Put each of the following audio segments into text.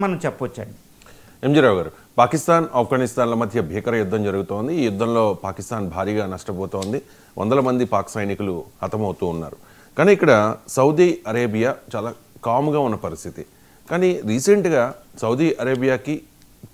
మనం చెప్పొచ్చండి. ఎంజీ రావు గారు, పాకిస్తాన్ ఆఫ్ఘనిస్తాన్ల మధ్య భీకర యుద్ధం జరుగుతోంది. ఈ యుద్ధంలో పాకిస్తాన్ భారీగా నష్టపోతోంది. వందల మంది పాక్ సైనికులు హతమవుతూ ఉన్నారు. కానీ ఇక్కడ సౌదీ అరేబియా చాలా కామ్గా ఉన్న పరిస్థితి. కానీ రీసెంట్గా సౌదీ అరేబియాకి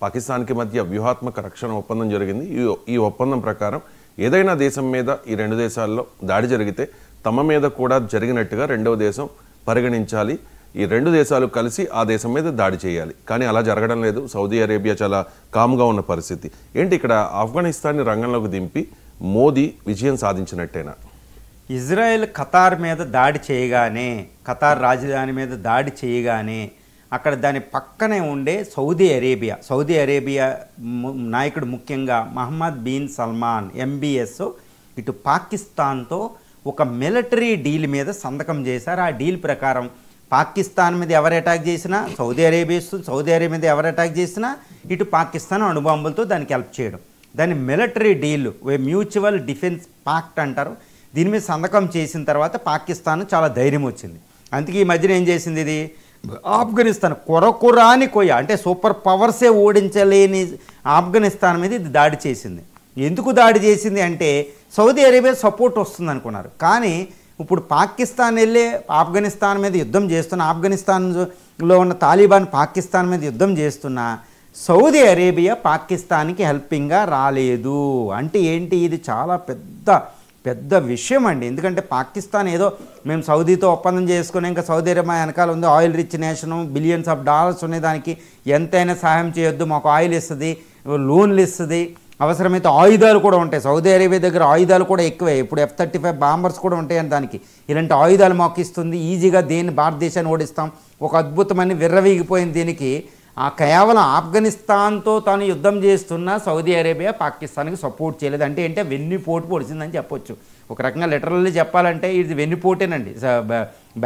పాకిస్తాన్కి మధ్య వ్యూహాత్మక రక్షణ ఒప్పందం జరిగింది. ఈ ఒప్పందం ప్రకారం ఏదైనా దేశం మీద ఈ రెండు దేశాల్లో దాడి జరిగితే తమ మీద కూడా జరిగినట్టుగా రెండవ దేశం పరిగణించాలి. ఈ రెండు దేశాలు కలిసి ఆ దేశం మీద దాడి చేయాలి. కానీ అలా జరగడం లేదు. సౌదీ అరేబియా చాలా కామ్గా ఉన్న పరిస్థితి. ఏంటి ఇక్కడ ఆఫ్ఘనిస్తాన్ని రంగంలోకి దింపి మోదీ విజయం సాధించినట్టేనా? ఇజ్రాయెల్ ఖతార్ మీద దాడి చేయగానే, ఖతార్ రాజధాని మీద దాడి చేయగానే అక్కడ దాని పక్కనే ఉండే సౌదీ అరేబియా నాయకుడు ముఖ్యంగా మహమ్మద్ బిన్ సల్మాన్ ఎంబీఎస్ ఇటు పాకిస్తాన్తో ఒక మిలిటరీ డీల్ మీద సంతకం చేశారు. ఆ డీల్ ప్రకారం పాకిస్తాన్ మీద ఎవరు అటాక్ చేసినా సౌదీ అరేబియా మీద ఎవరు అటాక్ చేసినా ఇటు పాకిస్తాన్ అణుబాంబులతో దానికి హెల్ప్ చేయడం. దాని మిలిటరీ డీల్ మ్యూచువల్ డిఫెన్స్ పాక్ట్ అంటారు. దీని మీద సంతకం చేసిన తర్వాత పాకిస్తాన్ చాలా ధైర్యం వచ్చింది. అందుకే ఈ మధ్యన ఏం చేసింది, ఇది ఆఫ్ఘనిస్తాన్ కొరకురాని కొయ్య అంటే సూపర్ పవర్సే ఓడించలేని ఆఫ్ఘనిస్తాన్ మీద ఇది దాడి చేసింది. ఎందుకు దాడి చేసింది అంటే సౌదీ అరేబియా సపోర్ట్ వస్తుంది అనుకున్నారు. కానీ ఇప్పుడు పాకిస్తాన్ వెళ్ళే ఆఫ్ఘనిస్తాన్ మీద యుద్ధం చేస్తున్న, ఆఫ్ఘనిస్తాన్లో ఉన్న తాలిబాన్ పాకిస్తాన్ మీద యుద్ధం చేస్తున్న సౌదీ అరేబియా పాకిస్తాన్కి హెల్పింగ్గా రాలేదు. అంటే ఏంటి, ఇది చాలా పెద్ద విషయం అండి. ఎందుకంటే పాకిస్తాన్ ఏదో మేము సౌదీతో ఒప్పందం చేసుకుని ఇంకా సౌదీ అరేబియా వెనకాల ఉంది, oil rich nation, billions of dollars ఉన్నాయి, దానికి ఎంతైనా సహాయం చేయొద్దు, మాకు ఆయిల్ ఇస్తుంది, లోన్లు ఇస్తుంది, అవసరమైతే ఆయుధాలు కూడా ఉంటాయి. సౌదీ అరేబియా దగ్గర ఆయుధాలు కూడా ఎక్కువే. ఇప్పుడు F-35 బాంబర్స్ కూడా ఉంటాయని దానికి. ఇలాంటి ఆయుధాలు మాకు ఇస్తుంది, ఈజీగా దేన్ని భారతదేశాన్ని ఓడిస్తాం, ఒక అద్భుతమైన విర్రవీగిపోయింది. దీనికి కేవలం ఆఫ్ఘనిస్తాన్తో తాను యుద్ధం చేస్తున్న సౌదీ అరేబియా పాకిస్తాన్కి సపోర్ట్ చేయలేదు. అంటే ఏంటంటే వెన్నుపోటు పొడిచిందని చెప్పొచ్చు. ఒక రకంగా లిటరల్లీ చెప్పాలంటే ఇది వెన్నుపోటేనండి,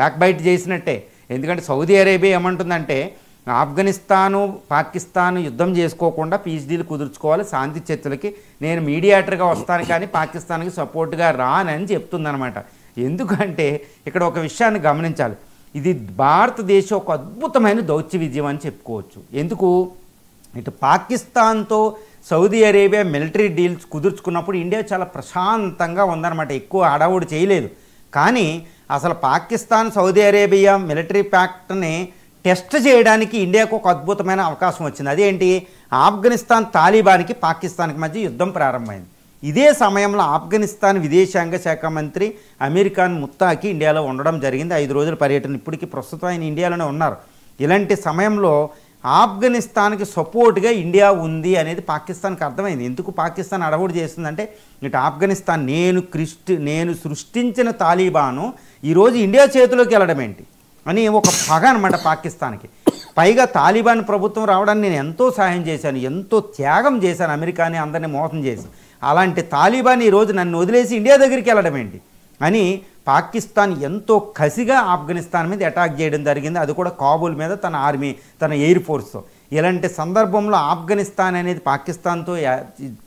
బ్యాక్ బైట్ చేసినట్టే. ఎందుకంటే సౌదీ అరేబియా ఏమంటుందంటే ఆఫ్ఘనిస్తాను పాకిస్తాన్ యుద్ధం చేసుకోకుండా పీస్ డీల్ కుదుర్చుకోవాలి, శాంతి చర్చలకి నేను మీడియేటర్గా వస్తాను కానీ పాకిస్తాన్కి సపోర్ట్గా రానని చెప్తుందనమాట. ఎందుకంటే ఇక్కడ ఒక విషయాన్ని గమనించాలి, ఇది భారతదేశం ఒక అద్భుతమైన దౌత్య విజయం అని చెప్పుకోవచ్చు. ఎందుకు, ఇటు పాకిస్తాన్తో సౌదీ అరేబియా మిలిటరీ డీల్స్ కుదుర్చుకున్నప్పుడు ఇండియా చాలా ప్రశాంతంగా ఉందన్నమాట, ఎక్కువ హడావుడి చేయలేదు. కానీ అసలు పాకిస్తాన్ సౌదీ అరేబియా మిలిటరీ ప్యాక్ట్ని టెస్ట్ చేయడానికి ఇండియాకు ఒక అద్భుతమైన అవకాశం వచ్చింది. అదేంటి, ఆఫ్ఘనిస్తాన్ తాలిబాన్కి పాకిస్తాన్కి మధ్య యుద్ధం ప్రారంభమైంది. ఇదే సమయంలో ఆఫ్ఘనిస్తాన్ విదేశాంగ శాఖ మంత్రి అమీర్ ఖాన్ ముత్తాకి ఇండియాలో ఉండడం జరిగింది. 5 రోజుల పర్యటన. ఇప్పటికీ ప్రస్తుతం ఆయన ఇండియాలోనే ఉన్నారు. ఇలాంటి సమయంలో ఆఫ్ఘనిస్తాన్కి సపోర్ట్గా ఇండియా ఉంది అనేది పాకిస్తాన్కి అర్థమైంది. ఎందుకు పాకిస్తాన్ అడవుడు చేస్తుందంటే ఇటు ఆఫ్ఘనిస్తాన్ నేను సృష్టించిన తాలిబాను ఈరోజు ఇండియా చేతిలోకి వెళ్ళడం ఏంటి అని ఒక పగ అనమాట పాకిస్తాన్కి. పైగా తాలిబాన్ ప్రభుత్వం రావడానికి నేను ఎంతో సహాయం చేశాను, ఎంతో త్యాగం చేశాను, అమెరికాని అందరినీ మోసం చేసి, అలాంటి తాలిబాన్ ఈరోజు నన్ను వదిలేసి ఇండియా దగ్గరికి వెళ్ళడం ఏంటి అని పాకిస్తాన్ ఎంతో కసిగా ఆఫ్ఘనిస్తాన్ మీద అటాక్ చేయడం జరిగింది. అది కూడా కాబూల్ మీద తన ఆర్మీ, తన ఎయిర్ ఫోర్స్తో. ఇలాంటి సందర్భంలో ఆఫ్ఘనిస్తాన్ అనేది పాకిస్తాన్తో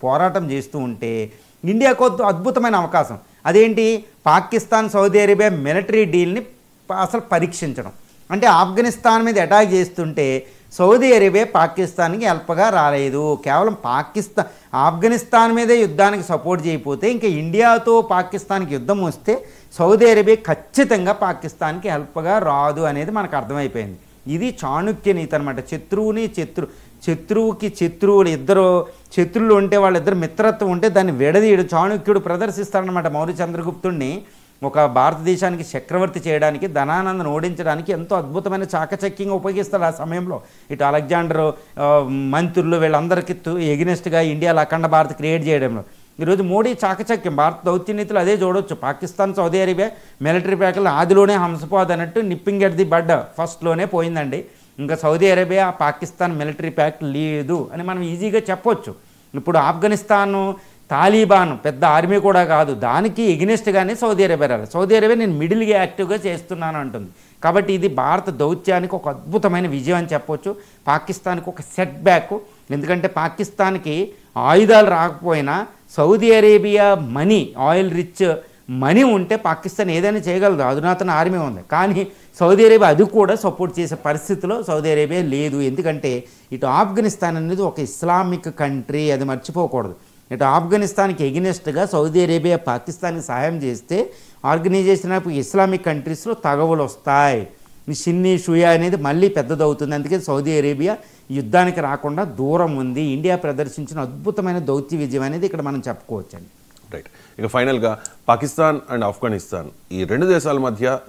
పోరాటం చేస్తూ ఉంటే ఇండియాకు అద్భుతమైన అవకాశం. అదేంటి, పాకిస్తాన్ సౌదీ అరేబియా మిలిటరీ డీల్ని అసలు పరీక్షించడం. అంటే ఆఫ్ఘనిస్తాన్ మీద అటాక్ చేస్తుంటే సౌదీ అరేబియా పాకిస్తాన్కి హెల్ప్గా రాలేదు. కేవలం ఆఫ్ఘనిస్తాన్ మీదే యుద్ధానికి సపోర్ట్ చేయకపోతే ఇంకా ఇండియాతో పాకిస్తాన్కి యుద్ధం వస్తే సౌదీ అరేబియా ఖచ్చితంగా పాకిస్తాన్కి హెల్ప్గా రాదు అనేది మనకు అర్థమైపోయింది. ఇది చాణుక్య నీతి అనమాట. శత్రువుకి శత్రువులు ఇద్దరు శత్రువులు ఉంటే వాళ్ళిద్దరు మిత్రత్వం ఉంటే దాన్ని విడదీయడు చాణుక్యుడు ప్రదర్శిస్తాడనమాట. మౌర్య చంద్రగుప్తుడిని ఒక భారతదేశానికి చక్రవర్తి చేయడానికి, ధనానందను ఓడించడానికి ఎంతో అద్భుతమైన చాకచక్యంగా ఉపయోగిస్తాడు ఆ సమయంలో. ఇటు అలెగ్జాండర్ మంత్రులు వీళ్ళందరికీ ఎగినెస్ట్గా ఇండియాలో అఖండ భారత్ క్రియేట్ చేయడంలో ఈరోజు మోడీ చాకచక్యం. భారత దౌత్య నీతులు అదే చూడవచ్చు. పాకిస్తాన్ సౌదీ అరేబియా మిలిటరీ ప్యాక్లు ఆదిలోనే హంసపోదు అన్నట్టు నిప్పింగ్ ఎట్ ది బడ్ ఫస్ట్లోనే పోయిందండి. ఇంకా Saudi Arabia Pakistan military pact లేదు అని మనం ఈజీగా చెప్పొచ్చు. ఇప్పుడు ఆఫ్ఘనిస్తాను తాలిబాన్ పెద్ద ఆర్మీ కూడా కాదు, దానికి ఎగినెస్ట్గానే సౌదీ అరేబియా రాలేదు. సౌదీ అరేబియా నేను మిడిల్గా యాక్టివ్గా చేస్తున్నాను అంటుంది. కాబట్టి ఇది భారత దౌత్యానికి ఒక అద్భుతమైన విజయం అని చెప్పొచ్చు. పాకిస్తాన్కి ఒక సెట్ బ్యాక్. ఎందుకంటే పాకిస్తాన్కి ఆయుధాలు రాకపోయినా Saudi Arabia money, oil rich money ఉంటే పాకిస్తాన్ ఏదైనా చేయగలదు, అధునాతన ఆర్మీ ఉంది. కానీ సౌదీ అరేబియా అది కూడా సపోర్ట్ చేసే పరిస్థితిలో సౌదీ అరేబియా లేదు. ఎందుకంటే ఇటు ఆఫ్ఘనిస్తాన్ అనేది ఒక ఇస్లామిక్ కంట్రీ, అది మర్చిపోకూడదు. ఇటు ఆఫ్ఘనిస్తాన్కి ఎగినెస్ట్గా సౌదీ అరేబియా పాకిస్తాన్కి సహాయం చేస్తే ఆర్గనైజేషన్ ఆఫ్ ఇస్లామిక్ కంట్రీస్లో తగవులు వస్తాయి. ఈ సిన్నీ షుయా అనేది మళ్ళీ పెద్దదవుతుంది. అందుకే సౌదీ అరేబియా యుద్ధానికి రాకుండా దూరం ఉంది. ఇండియా ప్రదర్శించిన అద్భుతమైన దౌత్య విజయం అనేది ఇక్కడ మనం చెప్పుకోవచ్చండి. రైట్. ఇక ఫైనల్గా పాకిస్తాన్ అండ్ ఆఫ్ఘనిస్తాన్ ఈ రెండు దేశాల మధ్య